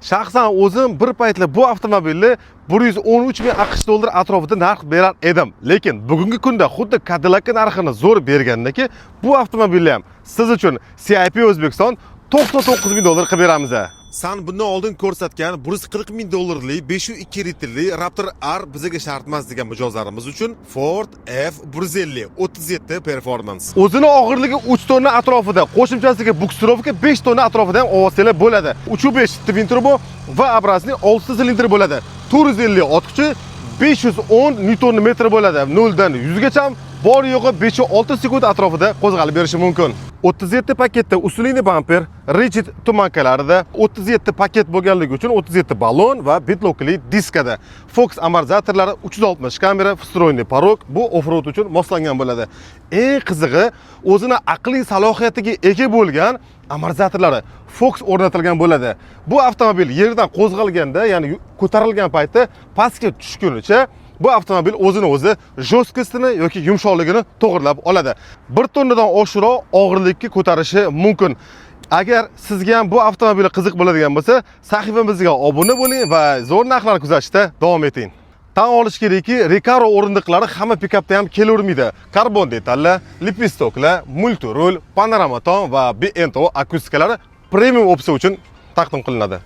Shaxsan o'zim bir paytlar bu avtomobilni 113 ming AQSh dollar atrofida narx berar edim. Lekin bugungi kunda xuddi Cadillac narxini zo'r bergandaki, bu avtomobilni ham siz uchun CIP O'zbekiston 99 ming dollar qilib beramiz. San bundan oldin ko'rsatgan 140 ming dollarlik 502 litrli Raptor R bizga shart emas degan mijozlarimiz uchun Ford F150 37 Performance. O'zini og'irligi 3 tonna atrofida, qo'shimchasiga buksurovka 5 tonna atrofida ham ovozlar bo'ladi. 3.5 twin turbo va образный 6 silindr bo'ladi. 450 ot kuchi, 510 Nm bo'ladi. 0 dan 100 gacha bor yo'g'i 5-6 sekund atrofida qo'zg'alib berishi mumkin. 37 paketda usulini bamper, rigid tumankalarida, 37 paket bo'lganligi uchun 37 ballon va bitlokli diskada. Fox amortizatorlari, 360 kamera, встроенный порог bu off-road uchun moslangan bo'ladi. Eng qizig'i, o'zini aqliy salohiyatiga ega bo'lgan amortizatorlari Fox o'rnatilgan bo'ladi. Bu avtomobil yerdan qo'zg'alganda, ya'ni ko'tarilgan paytda pastga tushgunicha bu avtomobil o'zini o'zi jo'stkisini yoki yumshoqligini to'g'rilab oladi. 1 tonnadan oshiqroq og'irlikka ko'tarishi mumkin. Agar sizga ham bu avtomobil qiziq bo'ladigan bo'lsa, sahifamizga obuna bo'ling va zo'r narxlar kuzatishda davom eting. Tan olish kerakki, Recaro o'rindiqlari hamma pikapda ham kelavermaydi. Karbon detallar, lipistoklar, multirul, panorama tom va BNTO akustikalari premium opsiya uchun taqdim qilinadi.